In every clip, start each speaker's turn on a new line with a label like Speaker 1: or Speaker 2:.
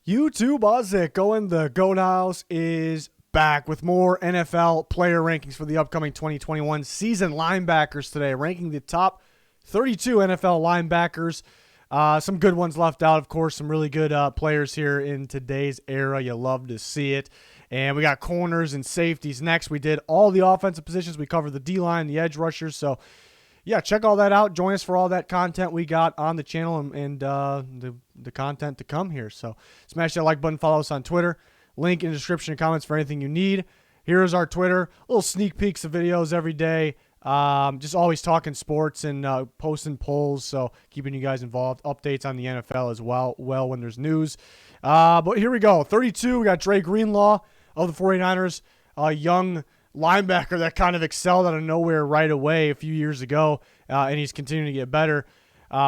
Speaker 1: YouTube, how's it going? The Goat House is back with more NFL player rankings for the upcoming 2021 season. Linebackers today, ranking the top 32 NFL linebackers. Some good ones left out, of course. Some really good players here in today's era. You love to see it. And we got corners and safeties next. We did all the offensive positions. We covered the D-line, the edge rushers. So, yeah, check all that out. Join us for all that content we got on the channel and the content to come here. So smash that like button. Follow us on Twitter. Link in the description and comments for anything you need. Here is our Twitter. Little sneak peeks of videos every day. Just always talking sports and posting polls. So keeping you guys involved. Updates on the NFL as well when there's news. But here we go. 32, we got Dre Greenlaw of the 49ers. A young linebacker that kind of excelled out of nowhere right away a few years ago, and he's continuing to get better.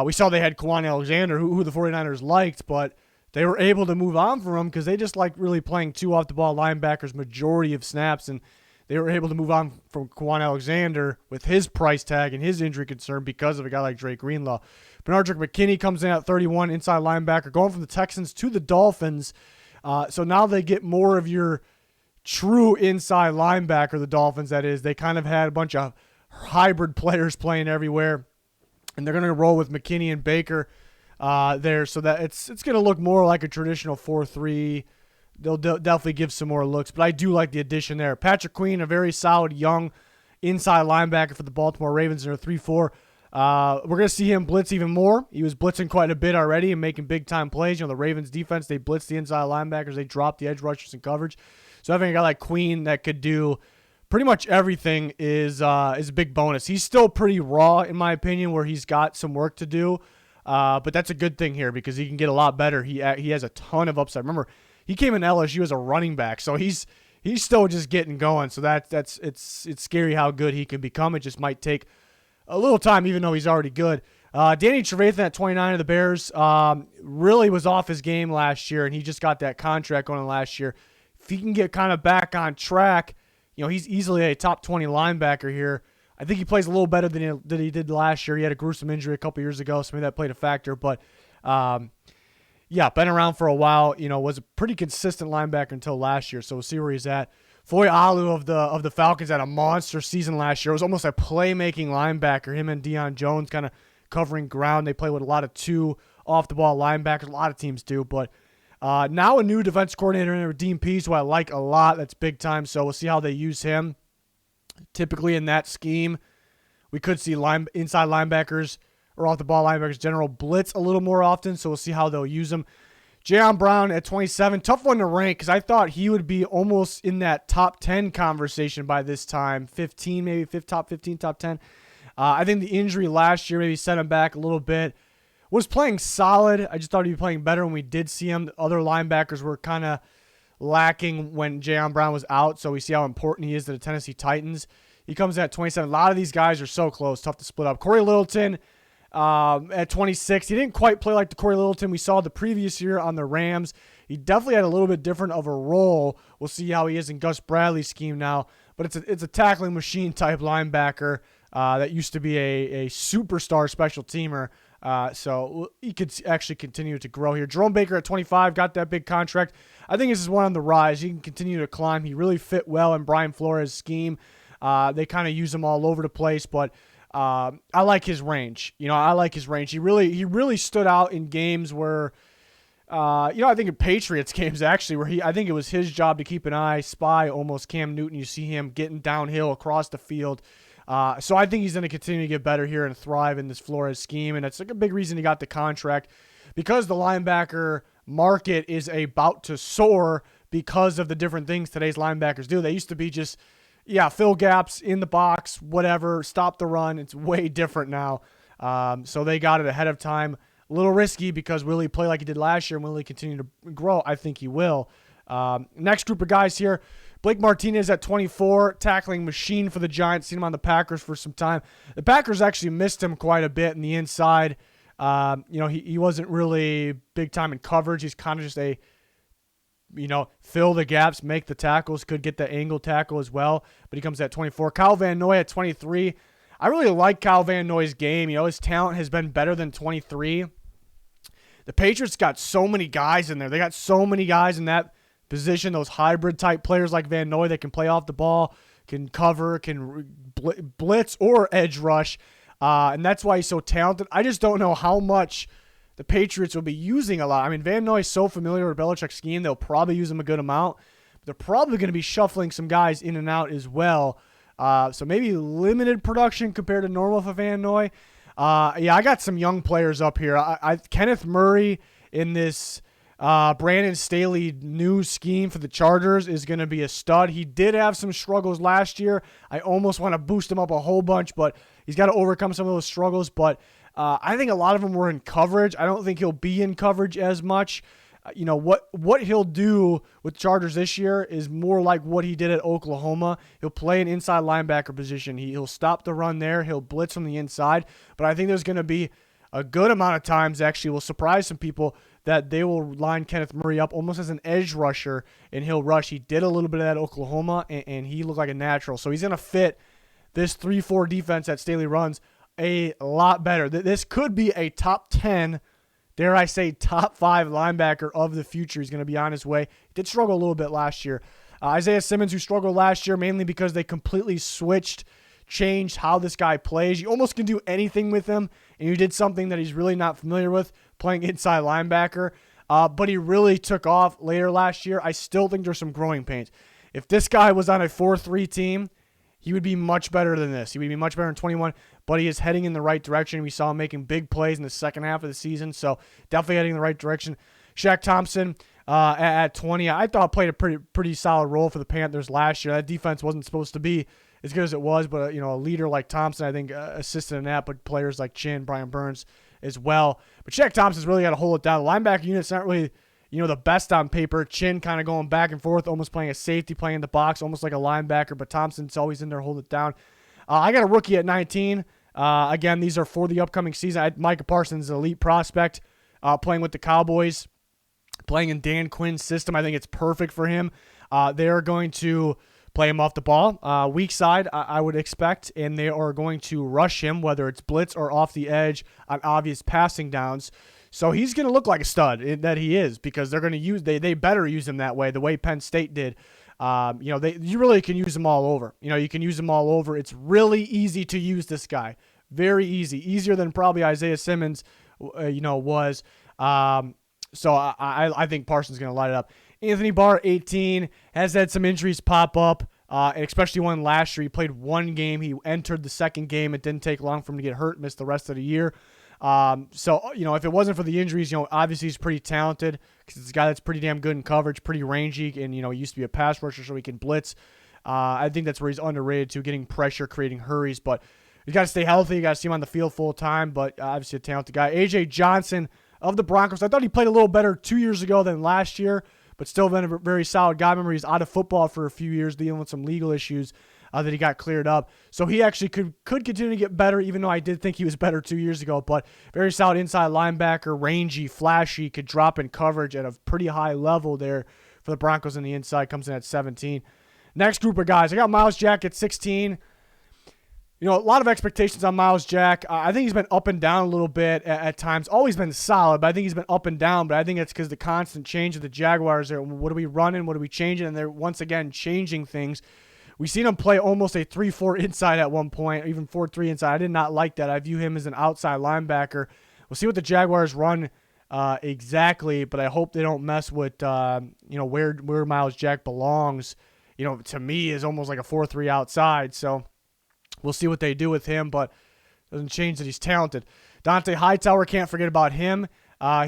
Speaker 1: We saw they had Kwon Alexander, who the 49ers liked, but they were able to move on from him because they just like really playing two off-the-ball linebackers majority of snaps, and they were able to move on from Kwon Alexander with his price tag and his injury concern because of a guy like Drake Greenlaw. Bernardrick McKinney comes in at 31, inside linebacker, going from the Texans to the Dolphins. So now they get more of your true inside linebacker, the Dolphins, that is. They kind of had a bunch of hybrid players playing everywhere, and they're going to roll with McKinney and Baker there, so that it's going to look more like a traditional 4-3. They'll definitely give some more looks, but I do like the addition there. Patrick Queen, a very solid young inside linebacker for the Baltimore Ravens in a 3-4. We're going to see him blitz even more. He was blitzing quite a bit already and making big-time plays. You know, the Ravens defense, they blitz the inside linebackers. They drop the edge rushers in coverage. So having a guy like Queen that could do pretty much everything is a big bonus. He's still pretty raw, in my opinion, where he's got some work to do. But that's a good thing here because he can get a lot better. He has a ton of upside. Remember, he came in LSU as a running back, so he's still just getting going. So it's scary how good he can become. It just might take a little time, even though he's already good. Danny Trevathan at 29 of the Bears really was off his game last year, and he just got that contract going last year. If he can get kind of back on track, you know, he's easily a top 20 linebacker here. I think he plays a little better than he did last year. He had a gruesome injury a couple years ago, so maybe that played a factor. But, yeah, been around for a while. You know, was a pretty consistent linebacker until last year, so we'll see where he's at. Foy Alu of the Falcons had a monster season last year. It was almost a playmaking linebacker. Him and Deion Jones kind of covering ground. They play with a lot of two off-the-ball linebackers. A lot of teams do, but now a new defense coordinator, Dean Pease, who I like a lot. That's big time, so we'll see how they use him. Typically in that scheme, we could see inside linebackers or off-the-ball linebackers general blitz a little more often, so we'll see how they'll use them. Jayon Brown at 27, tough one to rank because I thought he would be almost in that top 10 conversation by this time. 15, maybe top 15, top 10. I think the injury last year maybe set him back a little bit. Was playing solid. I just thought he'd be playing better when we did see him. The other linebackers were kind of lacking when Jayon Brown was out, so we see how important he is to the Tennessee Titans. He comes in at 27. A lot of these guys are so close, tough to split up. Corey Littleton at 26. He didn't quite play like the Corey Littleton we saw the previous year on the Rams. He definitely had a little bit different of a role. We'll see how he is in Gus Bradley's scheme now, but it's a tackling machine type linebacker that used to be a superstar special teamer. So he could actually continue to grow here. Jerome Baker at 25 got that big contract. I think this is one on the rise. He can continue to climb. He really fit well in Brian Flores' scheme. They kind of use him all over the place, but I like his range. You know, I like his range. He really stood out in games where, I think in Patriots games actually, where I think it was his job to keep an eye, spy almost Cam Newton. You see him getting downhill across the field. So I think he's going to continue to get better here and thrive in this Flores scheme, and it's like a big reason he got the contract because the linebacker market is about to soar because of the different things today's linebackers do. They used to be just, fill gaps in the box, whatever, stop the run. It's way different now. So they got it ahead of time. A little risky because will he play like he did last year and will he continue to grow? I think he will. Next group of guys here. Blake Martinez at 24, tackling machine for the Giants. Seen him on the Packers for some time. The Packers actually missed him quite a bit in the inside. He wasn't really big time in coverage. He's kind of just a, fill the gaps, make the tackles, could get the angle tackle as well. But he comes at 24. Kyle Van Noy at 23. I really like Kyle Van Noy's game. His talent has been better than 23. The Patriots got so many guys in there. They got so many guys in that position, those hybrid type players like Van Noy that can play off the ball, can cover, can blitz or edge rush. And that's why he's so talented. I just don't know how much the Patriots will be using a lot. I mean, Van Noy is so familiar with Belichick's scheme, they'll probably use him a good amount. But they're probably going to be shuffling some guys in and out as well. So maybe limited production compared to normal for Van Noy. Yeah, I got some young players up here. Kenneth Murray in this Brandon Staley new scheme for the Chargers is going to be a stud. He did have some struggles last year. I almost want to boost him up a whole bunch, but he's got to overcome some of those struggles. But I think a lot of them were in coverage. I don't think he'll be in coverage as much. What he'll do with Chargers this year is more like what he did at Oklahoma. He'll play an inside linebacker position. He'll stop the run there. He'll blitz from the inside. But I think there's going to be a good amount of times, actually, will surprise some people, that they will line Kenneth Murray up almost as an edge rusher, and he'll rush. He did a little bit of that at Oklahoma, and he looked like a natural. So he's going to fit this 3-4 defense that Staley runs a lot better. This could be a top 10, dare I say, top 5 linebacker of the future. He's going to be on his way. He did struggle a little bit last year. Isaiah Simmons, who struggled last year, mainly because they completely changed how this guy plays. You almost can do anything with him, and you did something that he's really not familiar with, playing inside linebacker. But he really took off later last year. I still think there's some growing pains. If this guy was on a 4-3 team, he would be much better than this. He would be much better in 21, but he is heading in the right direction. We saw him making big plays in the second half of the season, so definitely heading in the right direction. Shaq Thompson at 20, I thought played a pretty solid role for the Panthers last year. That defense wasn't supposed to be as good as it was, but a leader like Thompson, I think, assisted in that, but players like Chin, Brian Burns as well. But Shaq Thompson's really got to hold it down. The linebacker unit's not really the best on paper. Chin kind of going back and forth, almost playing a safety, playing in the box, almost like a linebacker, but Thompson's always in there holding it down. I got a rookie at 19. Again, these are for the upcoming season. Micah Parsons, an elite prospect, playing with the Cowboys, playing in Dan Quinn's system. I think it's perfect for him. They are going to play him off the ball, weak side, I would expect, and they are going to rush him, whether it's blitz or off the edge on obvious passing downs. So he's going to look like a stud that he is, because they're going to use they better use him that way, the way Penn State did. You really can use him all over. You can use him all over. It's really easy to use this guy, very easy, easier than probably Isaiah Simmons, was. So I think Parsons going to light it up. Anthony Barr, 18, has had some injuries pop up, and especially one last year. He played one game. He entered the second game. It didn't take long for him to get hurt, missed the rest of the year. If it wasn't for the injuries, obviously he's pretty talented, because it's a guy that's pretty damn good in coverage, pretty rangy, and, he used to be a pass rusher, so he can blitz. I think that's where he's underrated too, getting pressure, creating hurries, but you got to stay healthy. You got to see him on the field full time, but obviously a talented guy. A.J. Johnson of the Broncos. I thought he played a little better 2 years ago than last year, but still been a very solid guy. Remember, he's out of football for a few years, dealing with some legal issues that he got cleared up. So he actually could continue to get better, even though I did think he was better 2 years ago. But very solid inside linebacker, rangy, flashy, could drop in coverage at a pretty high level there for the Broncos on the inside, comes in at 17. Next group of guys, I got Myles Jack at 16. A lot of expectations on Myles Jack. I think he's been up and down a little bit at times. Always been solid, but I think he's been up and down. But I think it's because the constant change of the Jaguars. What are we running? What are we changing? And they're once again changing things. We've seen him play almost a 3-4 inside at one point, even 4-3 inside. I did not like that. I view him as an outside linebacker. We'll see what the Jaguars run exactly, but I hope they don't mess with where Myles Jack belongs. To me is almost like a 4-3 outside. So we'll see what they do with him, but it doesn't change that he's talented. Dante Hightower, can't forget about him.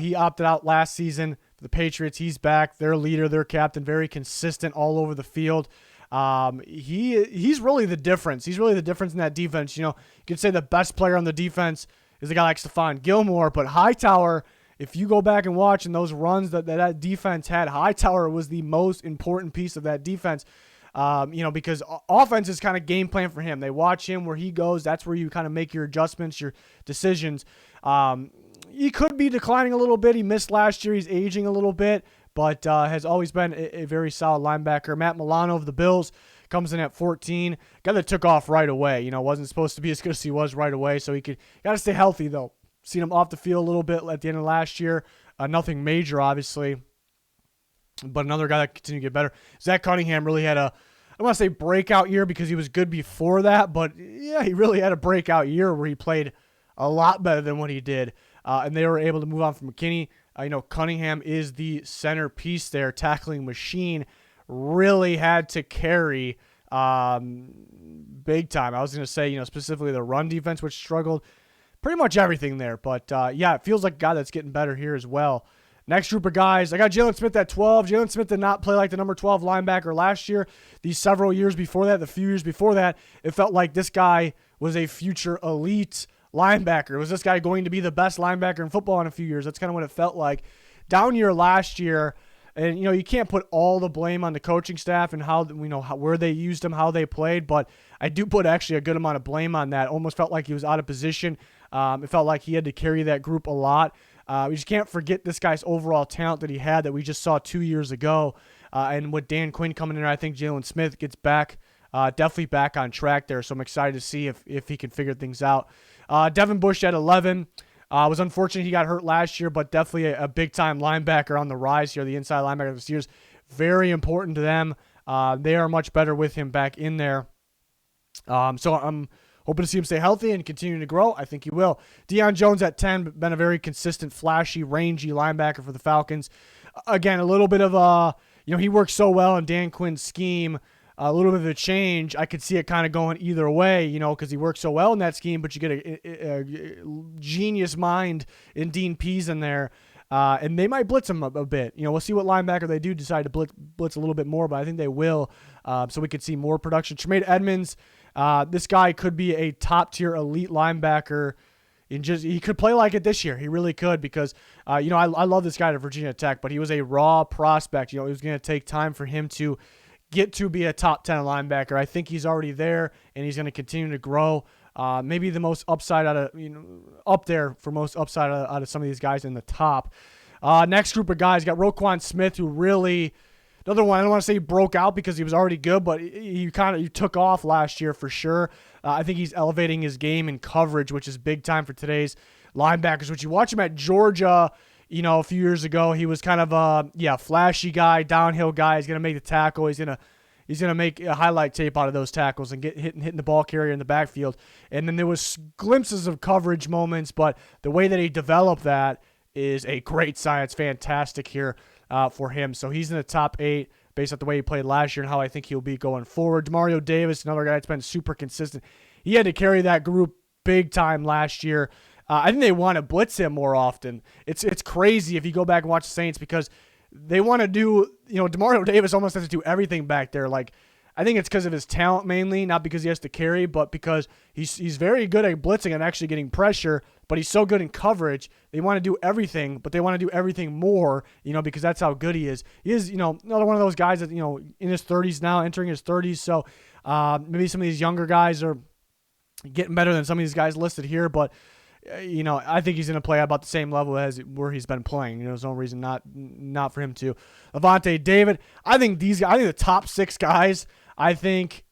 Speaker 1: He opted out last season for the Patriots. He's back. Their leader, their captain, very consistent all over the field. He's really the difference. He's really the difference in that defense. You could say the best player on the defense is a guy like Stephon Gilmore, but Hightower, if you go back and watch in those runs that defense had, Hightower was the most important piece of that defense. Because offense is kind of game plan for him. They watch him where he goes. That's where you kind of make your adjustments, your decisions. He could be declining a little bit. He missed last year. He's aging a little bit, but has always been a very solid linebacker. Matt Milano of the Bills comes in at 14. Guy that took off right away. Wasn't supposed to be as good as he was right away, so got to stay healthy, though. Seen him off the field a little bit at the end of last year. Nothing major, obviously, but another guy that continued to get better. Zach Cunningham really had I want to say breakout year because he was good before that, but yeah, he really had a breakout year where he played a lot better than what he did, and they were able to move on from McKinney. Cunningham is the centerpiece there, tackling machine, really had to carry big time. I was going to say, specifically the run defense, which struggled, pretty much everything there, but yeah, it feels like a guy that's getting better here as well. Next group of guys, I got JAYLON Smith at 12. JAYLON Smith did not play like the number 12 linebacker last year. These several years before that, the few years before that, it felt like this guy was a future elite linebacker. Was this guy going to be the best linebacker in football in a few years? That's kind of what it felt like. Down year last year, and you can't put all the blame on the coaching staff and where they used him, how they played, but I do put actually a good amount of blame on that. Almost felt like he was out of position. It felt like he had to carry that group a lot. We just can't forget this guy's overall talent that he had that we just saw 2 years ago. And with Dan Quinn coming in, I think JAYLON Smith gets back, definitely back on track there. So I'm excited to see if he can figure things out. Devin Bush at 11. Was unfortunate he got hurt last year, but definitely a big-time linebacker on the rise here. The inside linebacker this year is very important to them. They are much better with him back in there. So I'm hoping to see him stay healthy and continue to grow. I think he will. Deion Jones at 10, been a very consistent, flashy, rangy linebacker for the Falcons. Again, a little bit of he works so well in Dan Quinn's scheme. A little bit of a change. I could see it kind of going either way, because he works so well in that scheme, but you get a genius mind in Dean Pease in there. And they might blitz him a bit. We'll see what linebacker they do decide to blitz a little bit more, but I think they will. So we could see more production. Tremaine Edmonds, this guy could be a top-tier elite linebacker. He could play like it this year. He really could because, I love this guy at Virginia Tech, but he was a raw prospect. It was going to take time for him to get to be a top 10 linebacker. I think he's already there, and he's going to continue to grow. Maybe the most upside up there for most upside out of some of these guys in the top. Next group of guys, got Roquan Smith, who really, another one, I don't want to say he broke out because he was already good, but he took off last year for sure. I think he's elevating his game in coverage, which is big time for today's linebackers. Which you watch him at Georgia, a few years ago, he was kind of a flashy guy, downhill guy. He's gonna make the tackle. He's gonna make a highlight tape out of those tackles and get hitting the ball carrier in the backfield. And then there was glimpses of coverage moments, but the way that he developed that is a great sign. It's fantastic here for him. So he's in the top 8 based on the way he played last year and how I think he'll be going forward. Demario Davis, another guy that's been super consistent. He had to carry that group big time last year. I think they want to blitz him more often. It's crazy if you go back and watch the Saints because they want to do, Demario Davis almost has to do everything back there. Like, I think it's because of his talent mainly, not because he has to carry, but because he's very good at blitzing and actually getting pressure, but he's so good in coverage. They want to do everything, but they want to do everything more, because that's how good he is. He is, another one of those guys that, in his 30s now, entering his 30s. So maybe some of these younger guys are getting better than some of these guys listed here, but I think he's going to play about the same level as where he's been playing. There's no reason not for him to. Lavonte David, I think the top 6 guys, I think,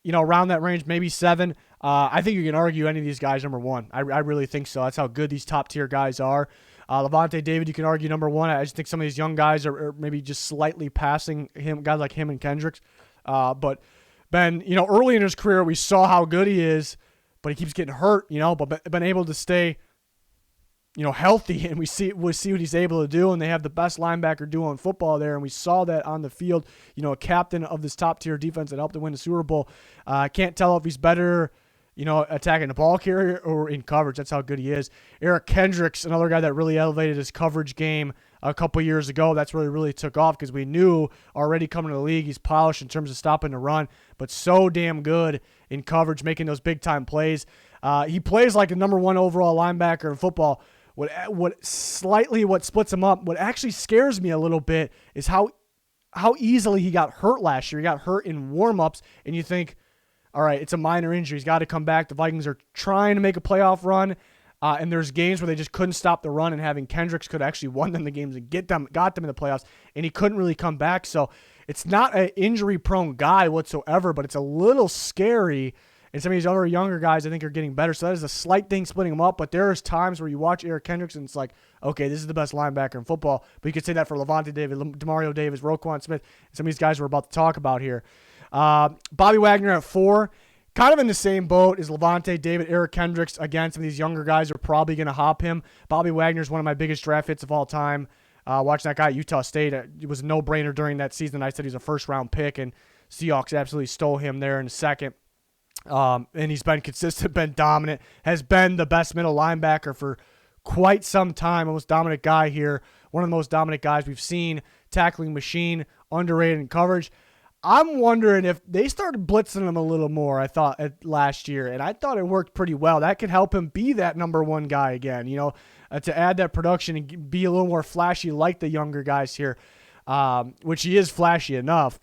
Speaker 1: around that range, maybe 7. I think you can argue any of these guys number 1. I really think so. That's how good these top tier guys are. Lavonte David, you can argue number 1. I just think some of these young guys are maybe just slightly passing him, guys like him and Kendricks. But Ben, early in his career, we saw how good he is, but he keeps getting hurt, but been able to stay, healthy, and we see what he's able to do, and they have the best linebacker duo in football there, and we saw that on the field, a captain of this top-tier defense that helped to win the Super Bowl. I can't tell if he's better, attacking the ball carrier or in coverage. That's how good he is. Eric Kendricks, another guy that really elevated his coverage game a couple years ago. That's where he really took off because we knew already coming to the league he's polished in terms of stopping the run, but so damn good in coverage, making those big-time plays. He plays like a number 1 overall linebacker in football. What splits him up, what actually scares me a little bit is how easily he got hurt last year. He got hurt in warm-ups, and you think, all right, it's a minor injury. He's got to come back. The Vikings are trying to make a playoff run, and there's games where they just couldn't stop the run, and having Kendricks could actually won them the games and got them in the playoffs, and he couldn't really come back. So it's not an injury-prone guy whatsoever, but it's a little scary. And some of these other younger guys, I think, are getting better. So that is a slight thing splitting them up. But there's times where you watch Eric Kendricks and it's like, okay, this is the best linebacker in football. But you could say that for Lavonte David, Demario Davis, Roquan Smith, and some of these guys we're about to talk about here. Bobby Wagner at 4. Kind of in the same boat as Lavonte David, Eric Kendricks. Again, some of these younger guys are probably going to hop him. Bobby Wagner is one of my biggest draft hits of all time. Watching that guy at Utah State, it was a no-brainer during that season. I said he's a first-round pick, and Seahawks absolutely stole him there in a second. And he's been consistent, been dominant, has been the best middle linebacker for quite some time. Most dominant guy here, one of the most dominant guys we've seen, tackling machine, underrated in coverage. I'm wondering if they started blitzing him a little more, I thought, last year, and I thought it worked pretty well. That could help him be that number one guy again, to add that production and be a little more flashy like the younger guys here, which he is flashy enough.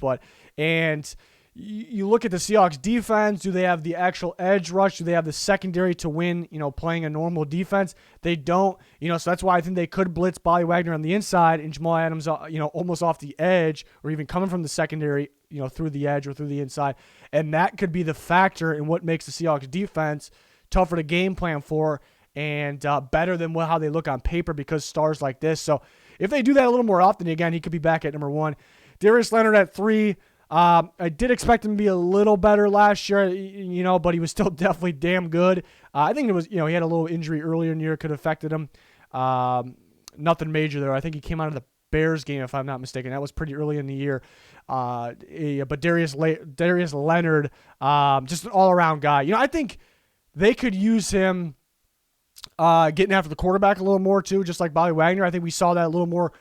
Speaker 1: And you look at the Seahawks defense. Do they have the actual edge rush? Do they have the secondary to win, playing a normal defense? They don't, so that's why I think they could blitz Bobby Wagner on the inside and Jamal Adams, almost off the edge or even coming from the secondary, through the edge or through the inside. And that could be the factor in what makes the Seahawks defense tougher to game plan for and better than how they look on paper because stars like this. So if they do that a little more often, again, he could be back at number 1. Darius Leonard at 3. I did expect him to be a little better last year, but he was still definitely damn good. I think it was, he had a little injury earlier in the year, could have affected him. Nothing major there. I think he came out of the Bears game, if I'm not mistaken. That was pretty early in the year. But Darius Leonard, just an all-around guy. I think they could use him getting after the quarterback a little more too, just like Bobby Wagner. I think we saw that a little more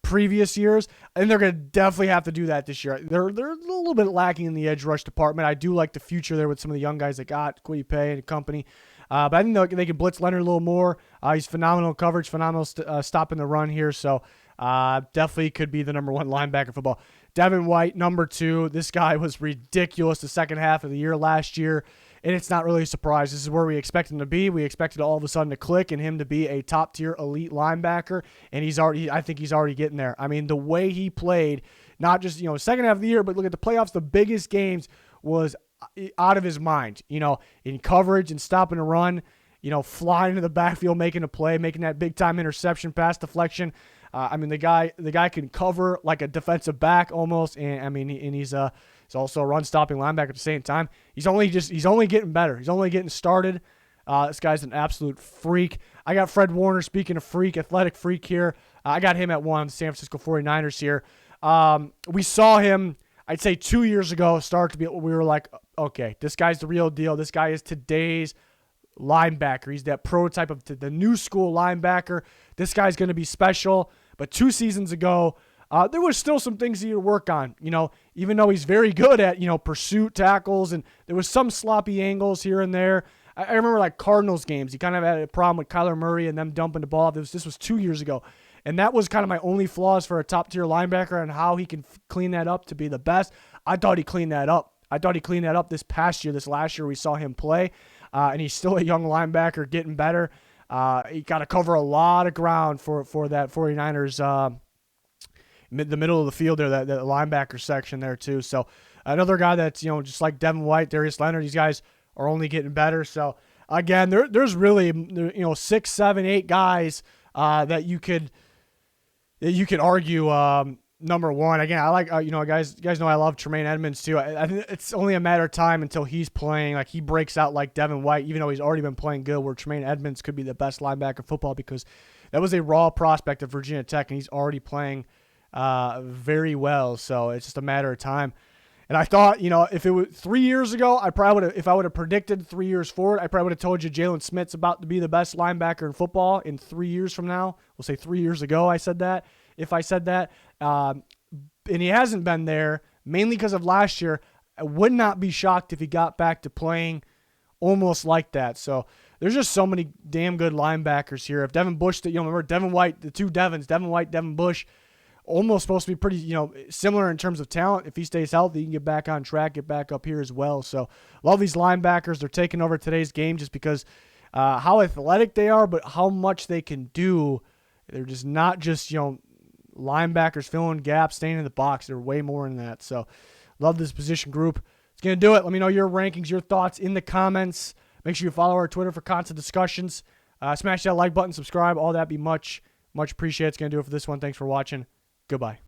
Speaker 1: previous years, and they're going to definitely have to do that this year. They're a little bit lacking in the edge rush department. I do like the future there with some of the young guys they got, Quiddy Pay and company. But I think they can blitz Leonard a little more. He's phenomenal coverage, phenomenal stopping the run here. So definitely could be the number 1 linebacker in football. Devin White, number 2. This guy was ridiculous the second half of the year last year, and it's not really a surprise. This is where we expect him to be. We expected all of a sudden to click and him to be a top-tier elite linebacker, and I think he's already getting there. I mean, the way he played, not just, second half of the year, but look at the playoffs, the biggest games was out of his mind, in coverage and stopping a run, flying into the backfield, making a play, making that big-time interception, pass deflection. The guy can cover like a defensive back almost, and he's also a run-stopping linebacker at the same time. He's only getting better. He's only getting started. This guy's an absolute freak. I got Fred Warner, speaking of freak, athletic freak here. I got him at 1, the San Francisco 49ers here. We saw him, I'd say 2 years ago, start to be, we were like, okay, this guy's the real deal. This guy is today's linebacker. He's that prototype of the new school linebacker. This guy's going to be special. But 2 seasons ago, there was still some things he had to work on, even though he's very good at, pursuit tackles, and there was some sloppy angles here and there. I remember like Cardinals games. He kind of had a problem with Kyler Murray and them dumping the ball. This was 2 years ago. And that was kind of my only flaws for a top-tier linebacker and how he can clean that up to be the best. I thought he cleaned that up. This past year, this last year we saw him play. And he's still a young linebacker getting better. He got to cover a lot of ground for that 49ers, the middle of the field there, that linebacker section there too. So another guy that's, just like Devin White, Darius Leonard, these guys are only getting better. So again, there's really, 6, 7, 8 guys that you could argue number 1. Again, I like, guys know I love Tremaine Edmonds too. I think it's only a matter of time until he's playing, like he breaks out like Devin White, even though he's already been playing good, where Tremaine Edmonds could be the best linebacker in football because that was a raw prospect of Virginia Tech, and he's already playing very well. So it's just a matter of time. And I thought, if it was 3 years ago, if I would have predicted 3 years forward, I probably would have told you JAYLON Smith's about to be the best linebacker in football in 3 years from now. We'll say 3 years ago I said that. If I said that, and he hasn't been there, mainly because of last year, I would not be shocked if he got back to playing almost like that. So there's just so many damn good linebackers here. If Devin Bush, remember Devin White, the 2 Devins, Devin White, Devin Bush, almost supposed to be pretty, similar in terms of talent. If he stays healthy, he can get back on track, get back up here as well. So love these linebackers. They're taking over today's game just because how athletic they are, but how much they can do. They're just not just, linebackers filling gaps, staying in the box. They're way more than that. So love this position group. It's going to do it. Let me know your rankings, your thoughts in the comments. Make sure you follow our Twitter for constant discussions. Smash that like button, subscribe, all that be much appreciated. It's going to do it for this one. Thanks for watching. Goodbye.